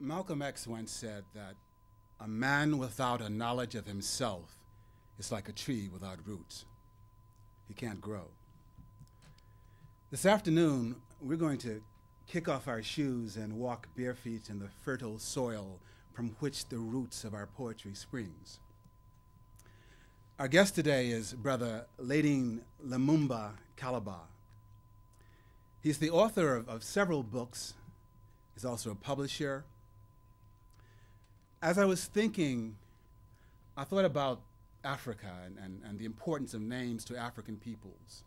Malcolm X once said that a man without a knowledge of himself is like a tree without roots. He can't grow. This afternoon, we're going to kick off our shoes and walk bare feet in the fertile soil from which the roots of our poetry springs. Our guest today is Brother Layding Kaliba. He's the author of several books. He's also a publisher. As I was thinking, I thought about Africa and the importance of names to African peoples.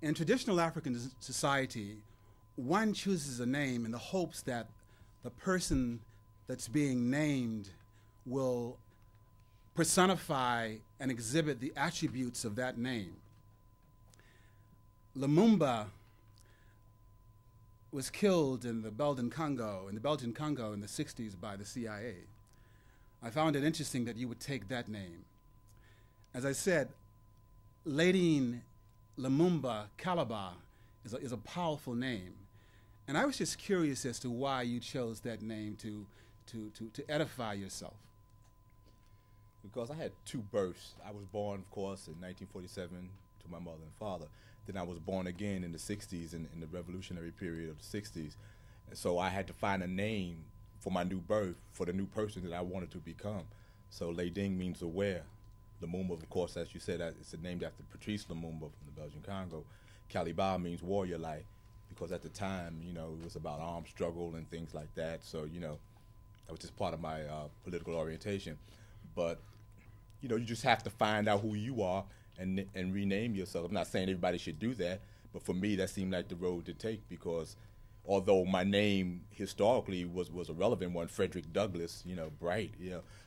In traditional African society, one chooses a name in the hopes that the person that's being named will personify and exhibit the attributes of that name. Lumumba was killed in the Belgian Congo in the 60s by the CIA. I found it interesting that you would take that name. As I said, Layding Kaliba is a powerful name. And I was just curious as to why you chose that name to edify yourself. Because I had two births. I was born, of course, in 1947 to my mother and father. Then I was born again in the 60s, in the revolutionary period of the 60s. And so I had to find a name for my new birth, for the new person that I wanted to become. So Layding means aware. Lumumba, of course, as you said, it's named after Patrice Lumumba from the Belgian Congo. Kaliba means warrior-like, because at the time, it was about armed struggle and things like that. So, that was just part of my political orientation. But, you just have to find out who you are and rename yourself. I'm not saying everybody should do that, but for me, that seemed like the road to take, because although my name historically was a relevant one, Frederick Douglass, Bright,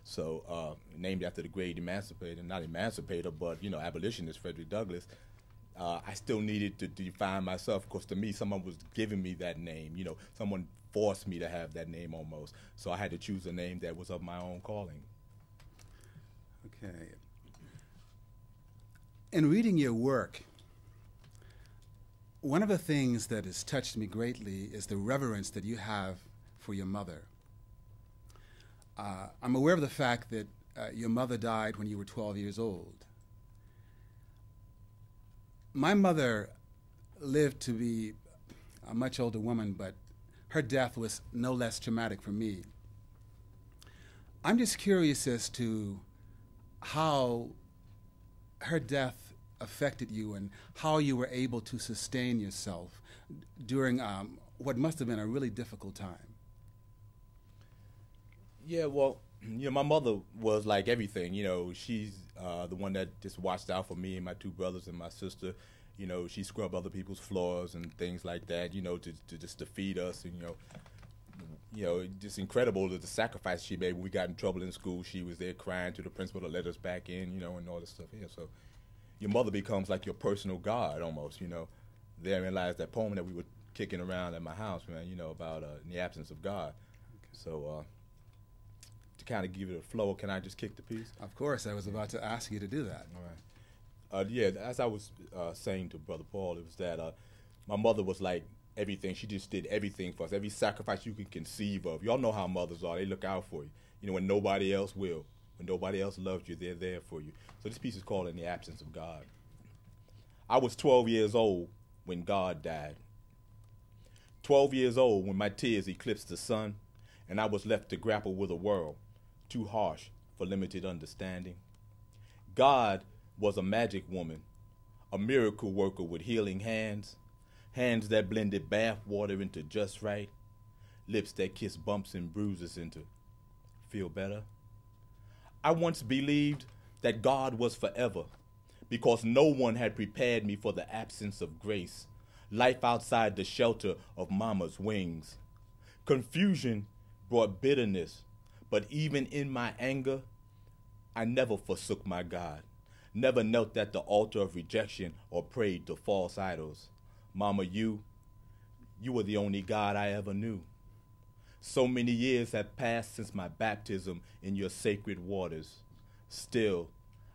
so named after the great emancipator, not emancipator, but, abolitionist Frederick Douglass, I still needed to define myself, because to me, someone was giving me that name, someone forced me to have that name almost. So I had to choose a name that was of my own calling. Okay. In reading your work, one of the things that has touched me greatly is the reverence that you have for your mother. I'm aware of the fact that your mother died when you were 12 years old. My mother lived to be a much older woman, but her death was no less traumatic for me. I'm just curious as to how her death affected you and how you were able to sustain yourself during what must have been a really difficult time. Yeah, well, my mother was like everything. She's the one that just watched out for me and my two brothers and my sister. She scrubbed other people's floors and things like that, to feed us. And, just incredible the sacrifice she made when we got in trouble in school. She was there crying to the principal to let us back in, and all this stuff here. So your mother becomes like your personal God almost, Therein lies that poem that we were kicking around at my house, man, about in the absence of God. Okay. So to kind of give it a flow, can I just kick the piece? Of course, I was about to ask you to do that. All right. Yeah, as I was saying to Brother Paul, it was that my mother was like everything. She just did everything for us, every sacrifice you can conceive of. Y'all know how mothers are. They look out for you, when nobody else will. When nobody else loves you, they're there for you. So this piece is called In the Absence of God. I was 12 years old when God died. 12 years old when my tears eclipsed the sun, and I was left to grapple with a world too harsh for limited understanding. God was a magic woman, a miracle worker with healing hands, hands that blended bath water into just right, lips that kissed bumps and bruises into feel better. I once believed that God was forever because no one had prepared me for the absence of grace, life outside the shelter of mama's wings. Confusion brought bitterness, but even in my anger, I never forsook my God, never knelt at the altar of rejection or prayed to false idols. Mama, you were the only God I ever knew. So many years have passed since my baptism in your sacred waters. Still,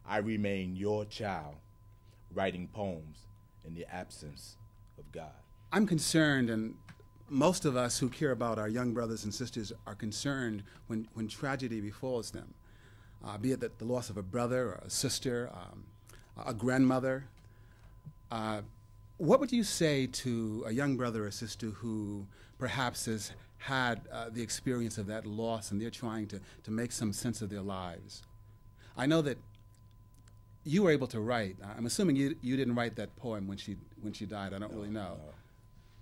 I remain your child, writing poems in the absence of God. I'm concerned, and most of us who care about our young brothers and sisters are concerned when tragedy befalls them, be it the loss of a brother or a sister, a grandmother. What would you say to a young brother or sister who perhaps has had the experience of that loss and they're trying to make some sense of their lives? I know that you were able to write. I'm assuming you didn't write that poem when she died. I don't really know. No.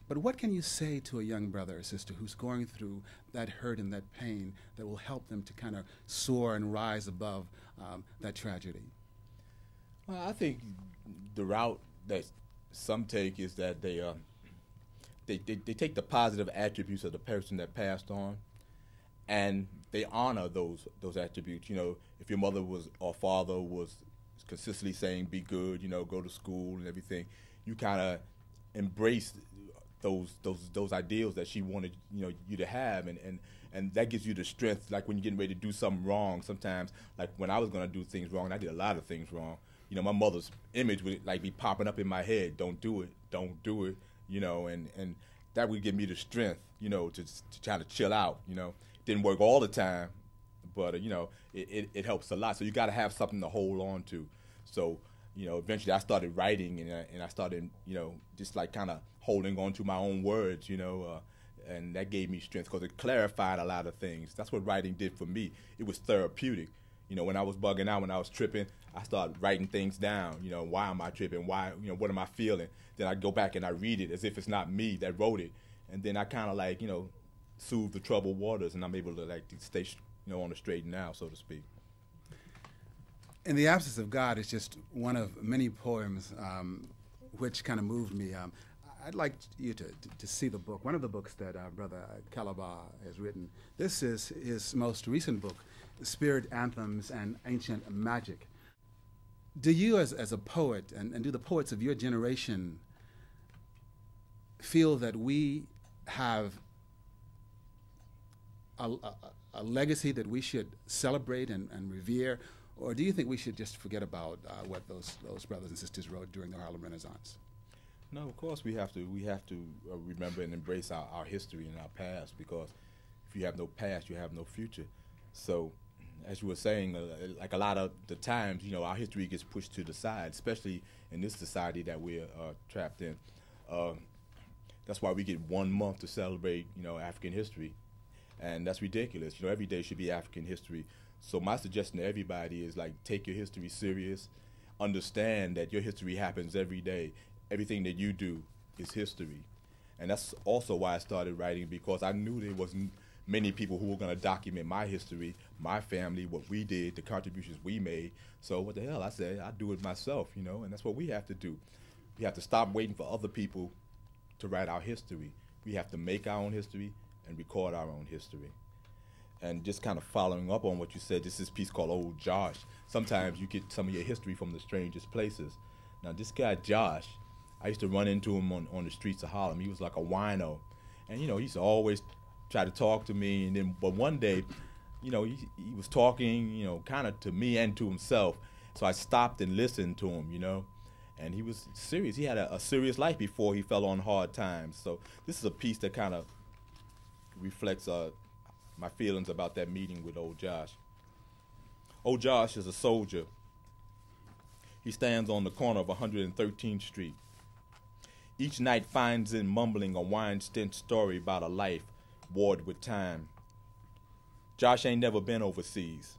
But what can you say to a young brother or sister who's going through that hurt and that pain that will help them to kind of soar and rise above that tragedy? Well, I think the route that some take is that they take the positive attributes of the person that passed on, and they honor those attributes. You know, if your mother or father was consistently saying be good, you know, go to school and everything, you kind of embrace those ideals that she wanted, you know, you to have, and that gives you the strength. Like when you're getting ready to do something wrong, sometimes, like when I was going to do things wrong, and I did a lot of things wrong. You know, my mother's image would like be popping up in my head. Don't do it. You know, and that would give me the strength, you know, to try to chill out. You know, didn't work all the time, but you know, it helps a lot. So you got to have something to hold on to. So, you know, eventually I started writing, and I started, you know, just like kind of holding on to my own words, you know, and that gave me strength because it clarified a lot of things. That's what writing did for me. It was therapeutic. You know, when I was bugging out, when I was tripping, I started writing things down. You know, why am I tripping? Why, you know, what am I feeling? Then I go back and I read it as if it's not me that wrote it, and then I kind of like, you know, soothe the troubled waters, and I'm able to like to stay, you know, on the straight and narrow, so to speak. In the Absence of God is just one of many poems which kind of moved me. I'd like you to see the book, one of the books that Brother Kaliba has written. This is his most recent book, Spirit Anthems and Ancient Magic. Do you as a poet, and do the poets of your generation feel that we have a legacy that we should celebrate and revere, or do you think we should just forget about what those brothers and sisters wrote during the Harlem Renaissance? No, of course we have to remember and embrace our history and our past, because if you have no past, you have no future. So, as you were saying, like a lot of the times, you know, our history gets pushed to the side, especially in this society that we're trapped in. That's why we get 1 month to celebrate, you know, African history, and that's ridiculous. You know, every day should be African history. So my suggestion to everybody is like, take your history serious, understand that your history happens every day. Everything that you do is history. And that's also why I started writing, because I knew there wasn't many people who were going to document my history, my family, what we did, the contributions we made. So what the hell, I said, I do it myself, you know, and that's what we have to do. We have to stop waiting for other people to write our history. We have to make our own history and record our own history. And just kind of following up on what you said, this is a piece called Old Josh. Sometimes you get some of your history from the strangest places. Now this guy Josh, I used to run into him on the streets of Harlem. He was like a wino. And, you know, he used to always try to talk to me. And then, but one day, you know, he was talking, you know, kind of to me and to himself. So I stopped and listened to him, you know. And he was serious. He had a serious life before he fell on hard times. So this is a piece that kind of reflects my feelings about that meeting with old Josh. Old Josh is a soldier. He stands on the corner of 113th Street. Each night finds him mumbling a wine-stint story about a life warred with time. Josh ain't never been overseas,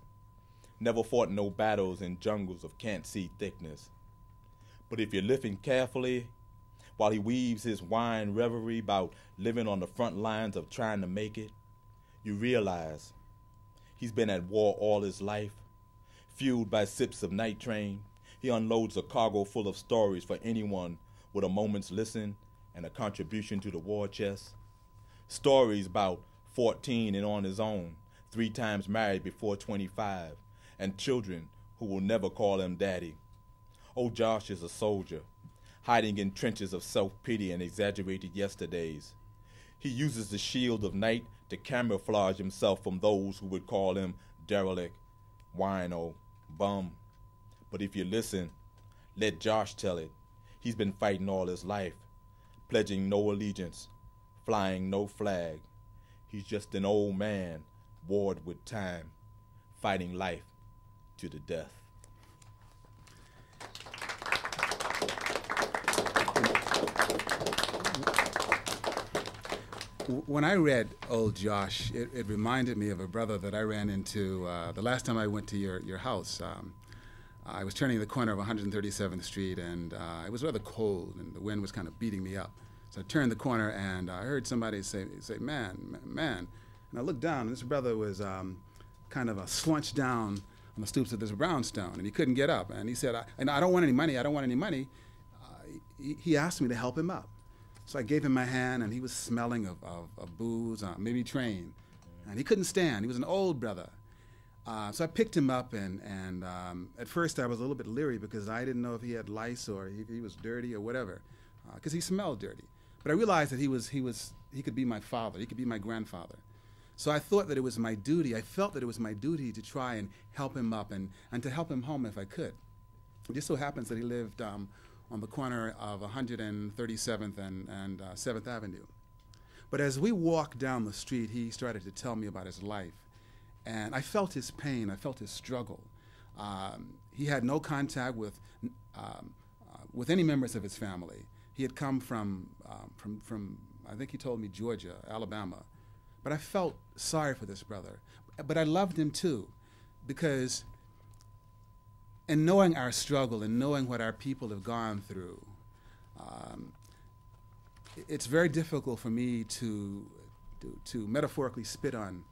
never fought no battles in jungles of can't-see thickness. But if you're living carefully, while he weaves his wine reverie about living on the front lines of trying to make it, you realize he's been at war all his life. Fueled by sips of night train, he unloads a cargo full of stories for anyone with a moment's listen and a contribution to the war chest. Stories about 14 and on his own, 3 times married before 25, and children who will never call him daddy. Old Josh is a soldier, hiding in trenches of self-pity and exaggerated yesterdays. He uses the shield of night to camouflage himself from those who would call him derelict, wino, bum. But if you listen, let Josh tell it. He's been fighting all his life, pledging no allegiance, flying no flag. He's just an old man, bored with time, fighting life to the death. When I read Old Josh, it reminded me of a brother that I ran into the last time I went to your house. I was turning the corner of 137th Street, and it was rather cold, and the wind was kind of beating me up. So I turned the corner, and I heard somebody say, man. And I looked down, and this brother was kind of slunched down on the stoops of this brownstone, and he couldn't get up. And he said, I don't want any money. I don't want any money. He asked me to help him up. So I gave him my hand, and he was smelling of booze, maybe train. And he couldn't stand. He was an old brother. So I picked him up, and at first I was a little bit leery because I didn't know if he had lice or if he was dirty or whatever, because he smelled dirty. But I realized that he could be my father. He could be my grandfather. So I thought that it was my duty. I felt that it was my duty to try and help him up and to help him home if I could. It just so happens that he lived on the corner of 137th and 7th Avenue. But as we walked down the street, he started to tell me about his life. And I felt his pain. I felt his struggle. He had no contact with any members of his family. He had come from I think he told me Georgia, Alabama. But I felt sorry for this brother. But I loved him too, because in knowing our struggle and knowing what our people have gone through, it's very difficult for me to metaphorically spit on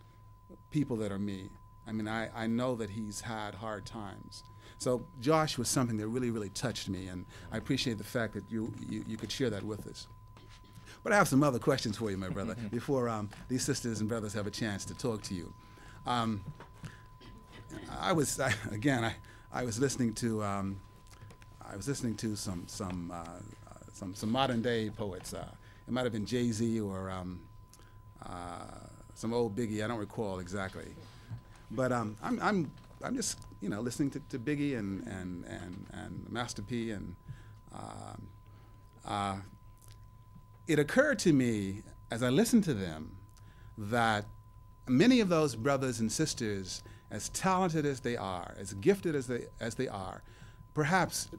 people that are me. I mean, I know that he's had hard times. So Josh was something that really, really touched me, and I appreciate the fact that you could share that with us. But I have some other questions for you, my brother, before these sisters and brothers have a chance to talk to you. I was listening to some modern day poets. It might have been Jay-Z or some old Biggie. I don't recall exactly, but I'm just listening to Biggie and Master P, and it occurred to me as I listened to them that many of those brothers and sisters, as talented as they are, as gifted as they are, perhaps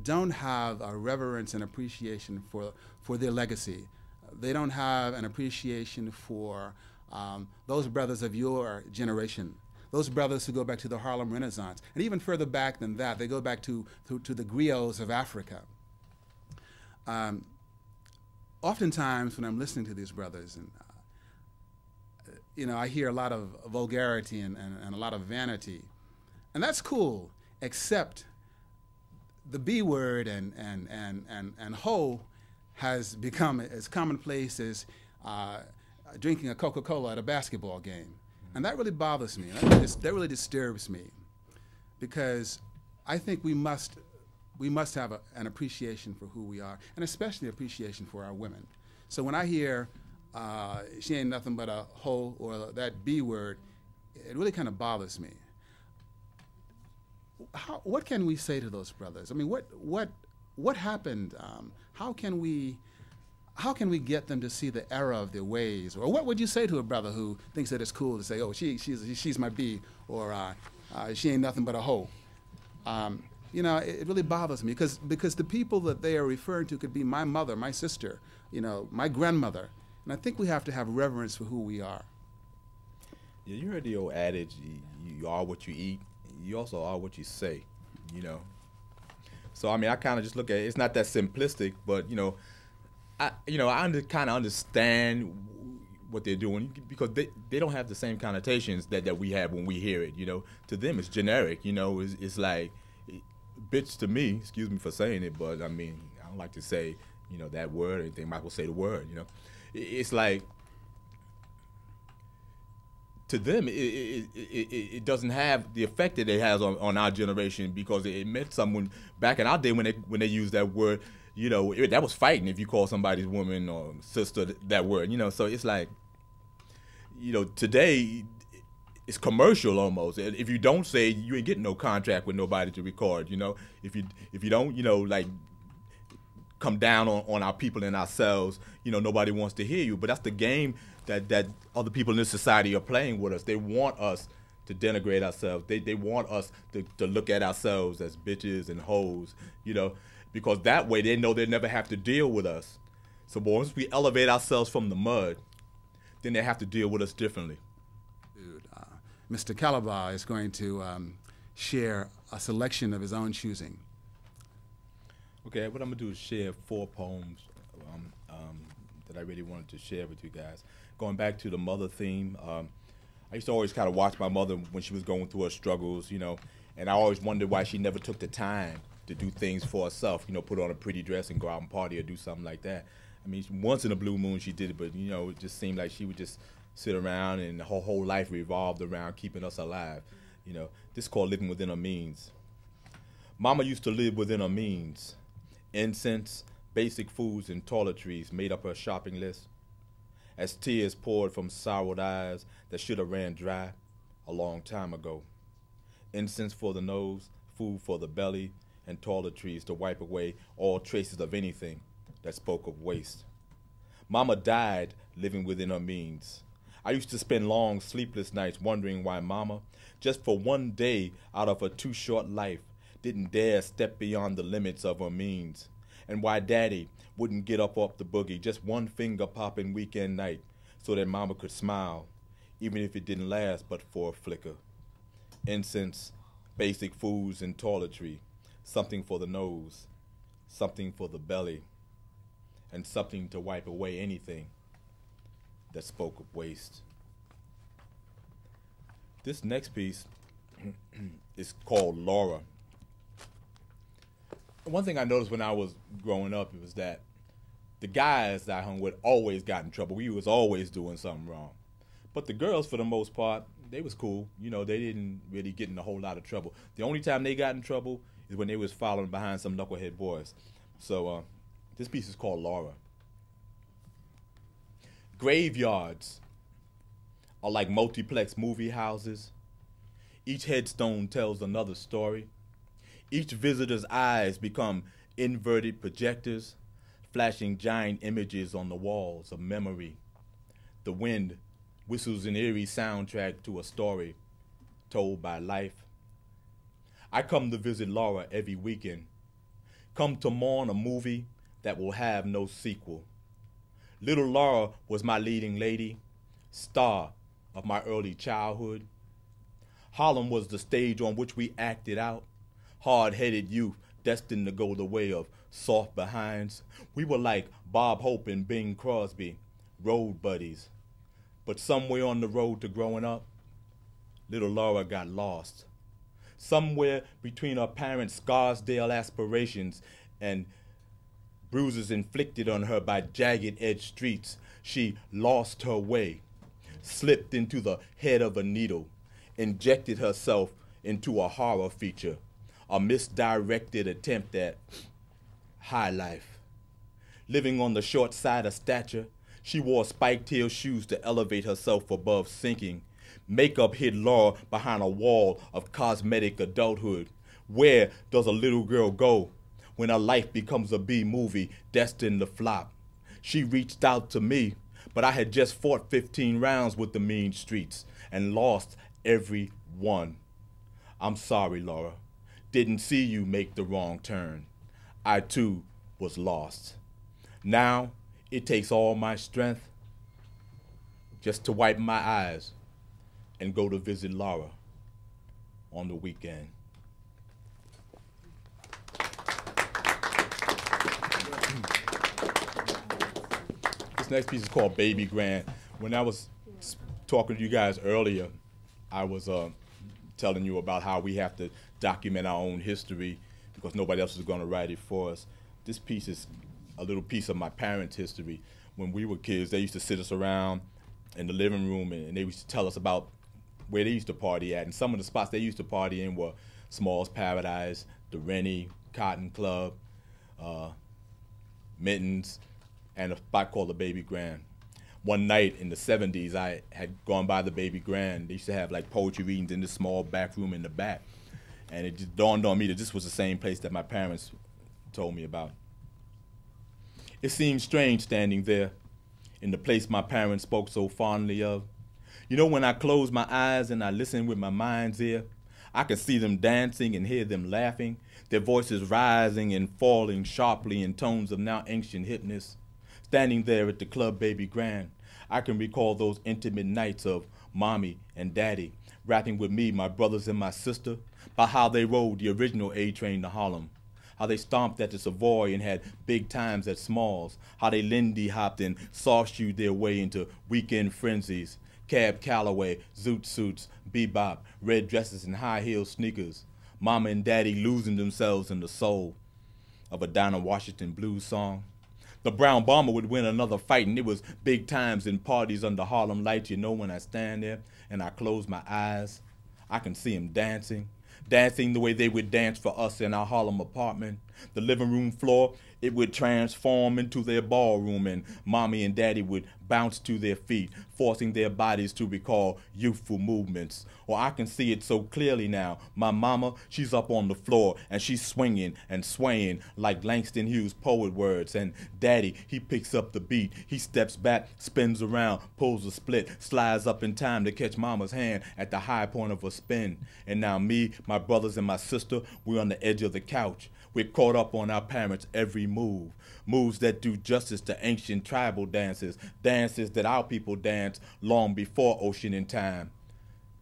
don't have a reverence and appreciation for their legacy. They don't have an appreciation for those brothers of your generation, those brothers who go back to the Harlem Renaissance, and even further back than that, they go back to the griots of Africa. Oftentimes, when I'm listening to these brothers, and I hear a lot of vulgarity and a lot of vanity, and that's cool, except the B word and hoe has become as commonplace as drinking a Coca-Cola at a basketball game. And that really bothers me. That really disturbs me, because I think we must have an appreciation for who we are, and especially appreciation for our women. So when I hear she ain't nothing but a hoe or that B word, it really kind of bothers me. What can we say to those brothers? I mean, what happened? How can we get them to see the error of their ways? Or what would you say to a brother who thinks that it's cool to say, oh, she's my B, or she ain't nothing but a hoe? It really bothers me, because the people that they are referring to could be my mother, my sister, my grandmother. And I think we have to have reverence for who we are. Yeah, you heard the old adage, you are what you eat. You also are what you say, So, I mean, I kind of just look at it. It's not that simplistic, but, I kind of understand what they're doing, because they don't have the same connotations that we have when we hear it, To them, it's generic, It's like, bitch to me, excuse me for saying it, but, I mean, I don't like to say, that word or anything. Michael say the word, It's like, to them, it doesn't have the effect that it has on our generation, because it meant someone back in our day when they used that word, that was fighting if you call somebody's woman or sister that word, So it's like, today it's commercial almost. If you don't say, you ain't getting no contract with nobody to record, If you don't, like come down on our people and ourselves. You know, nobody wants to hear you. But that's the game that other people in this society are playing with us. They want us to denigrate ourselves. They want us to look at ourselves as bitches and hoes, you know, because that way they know they never have to deal with us. So once we elevate ourselves from the mud, then they have to deal with us differently. Dude, Mr. Kaliba is going to share a selection of his own choosing. Okay, what I'm gonna do is share 4 poems that I really wanted to share with you guys. Going back to the mother theme, I used to always kind of watch my mother when she was going through her struggles, you know, and I always wondered why she never took the time to do things for herself, you know, put on a pretty dress and go out and party or do something like that. I mean, once in a blue moon she did it, but, you know, it just seemed like she would just sit around and her whole life revolved around keeping us alive. You know, this is called living within her means. Mama used to live within her means. Incense, basic foods, and toiletries made up her shopping list. As tears poured from sorrowed eyes that should have ran dry a long time ago. Incense for the nose, food for the belly, and toiletries to wipe away all traces of anything that spoke of waste. Mama died living within her means. I used to spend long sleepless nights wondering why Mama, just for one day out of her too short life, didn't dare step beyond the limits of her means, and why Daddy wouldn't get up off the boogie just one finger popping weekend night so that Mama could smile, even if it didn't last but for a flicker. Incense, basic foods, and toiletry, something for the nose, something for the belly, and something to wipe away anything that spoke of waste. This next piece is called Laura. One thing I noticed when I was growing up was that the guys that I hung with always got in trouble. We was always doing something wrong. But the girls, for the most part, they was cool. You know, they didn't really get in a whole lot of trouble. The only time they got in trouble is when they was following behind some knucklehead boys. So this piece is called Laura. Graveyards are like multiplex movie houses. Each headstone tells another story. Each visitor's eyes become inverted projectors, flashing giant images on the walls of memory. The wind whistles an eerie soundtrack to a story told by life. I come to visit Laura every weekend, come to mourn a movie that will have no sequel. Little Laura was my leading lady, star of my early childhood. Harlem was the stage on which we acted out, hard-headed youth destined to go the way of soft behinds. We were like Bob Hope and Bing Crosby, road buddies. But somewhere on the road to growing up, little Laura got lost. Somewhere between her parents' Scarsdale aspirations and bruises inflicted on her by jagged-edged streets, she lost her way, slipped into the head of a needle, injected herself into a horror feature, a misdirected attempt at high life. Living on the short side of stature, she wore spiked heel shoes to elevate herself above sinking. Makeup hid Laura behind a wall of cosmetic adulthood. Where does a little girl go when her life becomes a B-movie destined to flop? She reached out to me, but I had just fought 15 rounds with the mean streets and lost every one. I'm sorry, Laura. Didn't see you make the wrong turn. I too was lost. Now it takes all my strength just to wipe my eyes and go to visit Laura on the weekend. This next piece is called Baby Grand. When I was talking to you guys earlier, I was telling you about how we have to document our own history because nobody else is going to write it for us. This piece is a little piece of my parents' history. When we were kids, they used to sit us around in the living room and they used to tell us about where they used to party at. And some of the spots they used to party in were Small's Paradise, the Rennie, Cotton Club, Mittens, and a spot called the Baby Grand. One night in the 70s, I had gone by the Baby Grand. They used to have like poetry readings in this small back room in the back. And it just dawned on me that this was the same place that my parents told me about. It seemed strange standing there in the place my parents spoke so fondly of. You know, when I close my eyes and I listen with my mind's ear, I can see them dancing and hear them laughing, their voices rising and falling sharply in tones of now ancient hipness. Standing there at the club Baby Grand, I can recall those intimate nights of mommy and daddy, rapping with me, my brothers and my sister, about how they rode the original A train to Harlem, how they stomped at the Savoy and had big times at Smalls, how they Lindy hopped and soft-shoed their way into weekend frenzies, Cab Calloway, zoot suits, bebop, red dresses and high-heel sneakers, mama and daddy losing themselves in the soul of a Dinah Washington blues song. The Brown Bomber would win another fight, and it was big times in parties under Harlem lights. You know, when I stand there and I close my eyes, I can see him dancing the way they would dance for us in our Harlem apartment. The living room floor, it would transform into their ballroom, and mommy and daddy would bounce to their feet, forcing their bodies to recall youthful movements. Or I can see it so clearly now. My mama, she's up on the floor, and she's swinging and swaying like Langston Hughes' poet words. And daddy, he picks up the beat. He steps back, spins around, pulls a split, slides up in time to catch mama's hand at the high point of a spin. And now me, my brothers, and my sister, we're on the edge of the couch. We're caught up on our parents' every move. Moves that do justice to ancient tribal dances, dances that our people danced long before ocean and time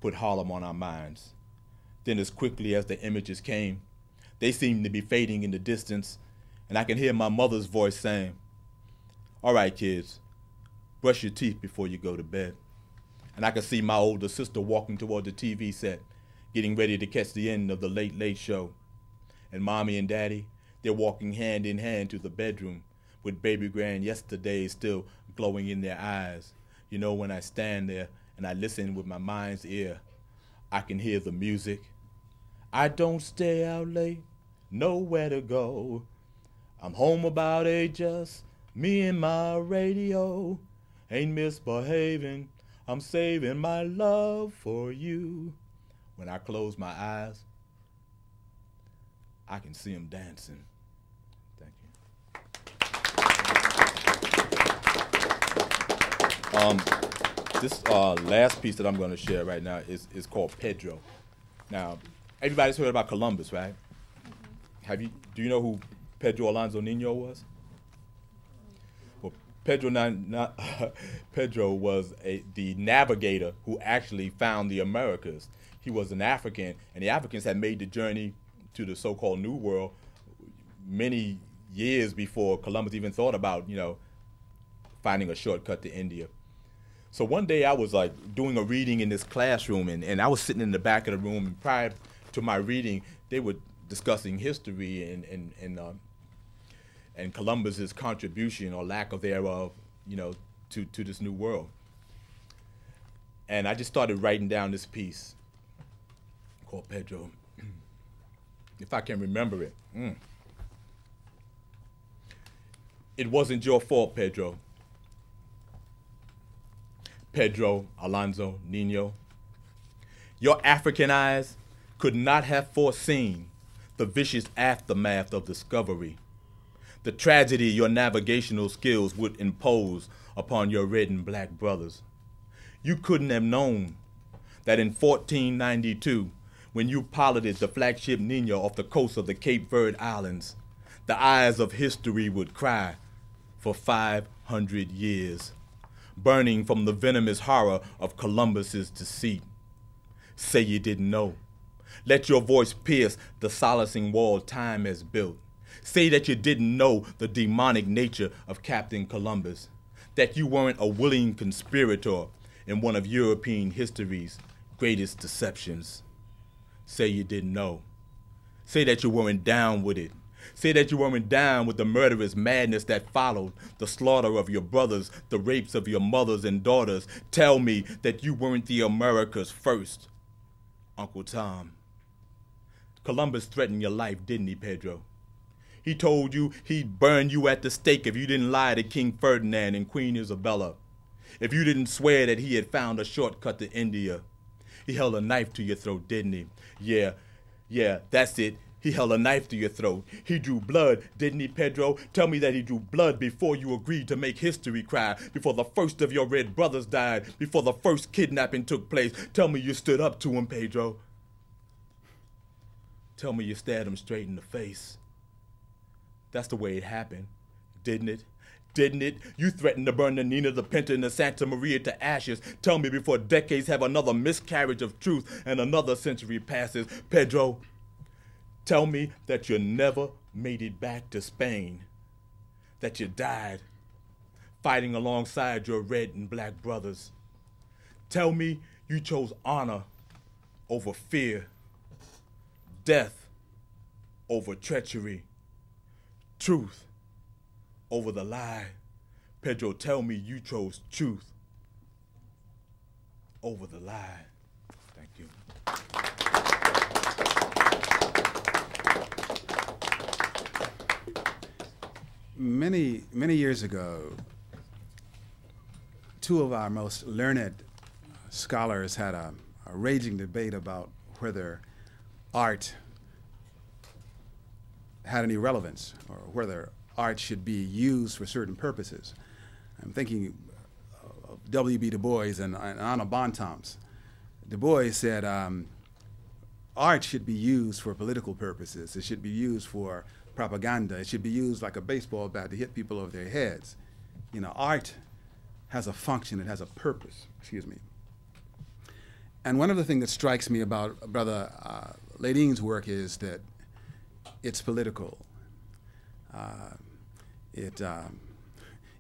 put Harlem on our minds. Then as quickly as the images came, they seemed to be fading in the distance, and I can hear my mother's voice saying, "All right, kids, brush your teeth before you go to bed." And I could see my older sister walking toward the TV set, getting ready to catch the end of the Late Late Show. And mommy and daddy, they're walking hand in hand to the bedroom with Baby Grand yesterday still glowing in their eyes. You know, when I stand there and I listen with my mind's ear, I can hear the music. I don't stay out late, nowhere to go. I'm home about 8, just me and my radio. Ain't misbehaving, I'm saving my love for you. When I close my eyes, I can see him dancing. Thank you. This last piece that I'm going to share right now is called Pedro. Now, everybody's heard about Columbus, right? Mm-hmm. Do you know who Pedro Alonso Nino was? Well, Pedro was the navigator who actually found the Americas. He was an African, and the Africans had made the journey to the so-called New World many years before Columbus even thought about, finding a shortcut to India. So one day I was doing a reading in this classroom, and I was sitting in the back of the room, and prior to my reading, they were discussing history and Columbus's contribution or lack of thereof, to this new world. And I just started writing down this piece called Pedro. If I can remember it. It wasn't your fault, Pedro. Pedro Alonso Nino. Your African eyes could not have foreseen the vicious aftermath of discovery, the tragedy your navigational skills would impose upon your red and black brothers. You couldn't have known that in 1492, when you piloted the flagship Nino off the coast of the Cape Verde Islands, the eyes of history would cry for 500 years, burning from the venomous horror of Columbus's deceit. Say you didn't know. Let your voice pierce the solacing wall time has built. Say that you didn't know the demonic nature of Captain Columbus, that you weren't a willing conspirator in one of European history's greatest deceptions. Say you didn't know. Say that you weren't down with it. Say that you weren't down with the murderous madness that followed, the slaughter of your brothers, the rapes of your mothers and daughters. Tell me that you weren't the America's first, Uncle Tom. Columbus threatened your life, didn't he, Pedro? He told you he'd burn you at the stake if you didn't lie to King Ferdinand and Queen Isabella, if you didn't swear that he had found a shortcut to India. He held a knife to your throat, didn't he? Yeah, that's it. He held a knife to your throat. He drew blood, didn't he, Pedro? Tell me that he drew blood before you agreed to make history cry, before the first of your red brothers died, before the first kidnapping took place. Tell me you stood up to him, Pedro. Tell me you stared him straight in the face. That's the way it happened, didn't it? Didn't it? You threatened to burn the Nina, the Pinta, and the Santa Maria to ashes. Tell me before decades have another miscarriage of truth and another century passes. Pedro, tell me that you never made it back to Spain, that you died fighting alongside your red and black brothers. Tell me you chose honor over fear, death over treachery, truth over the lie. Pedro, tell me you chose truth over the lie. Thank you. Many years ago, two of our most learned scholars had a raging debate about whether art had any relevance or whether art should be used for certain purposes. I'm thinking of W.B. Du Bois and Anna Bontemps. Du Bois said art should be used for political purposes. It should be used for propaganda. It should be used like a baseball bat to hit people over their heads. You know, art has a function, it has a purpose, excuse me. And one of the things that strikes me about Brother Layding's work is that it's political.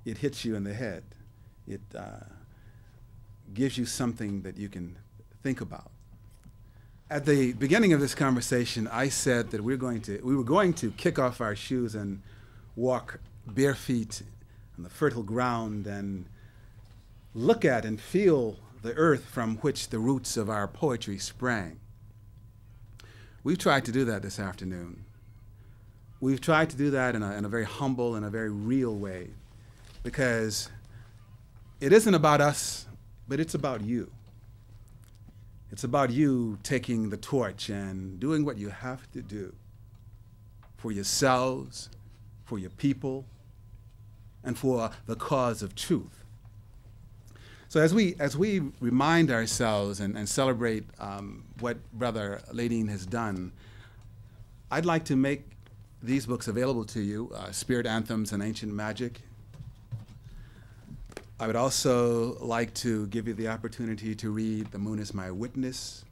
It hits you in the head. It gives you something that you can think about. At the beginning of this conversation, I said that we were going to kick off our shoes and walk bare feet on the fertile ground and look at and feel the earth from which the roots of our poetry sprang. We've tried to do that this afternoon. We've tried to do that in a very humble and a very real way, because it isn't about us, but it's about you. It's about you taking the torch and doing what you have to do for yourselves, for your people, and for the cause of truth. So as we remind ourselves and celebrate what Brother Layding has done, I'd like to make these books available to you, Spirit Anthems and Ancient Magic. I would also like to give you the opportunity to read The Moon is My Witness,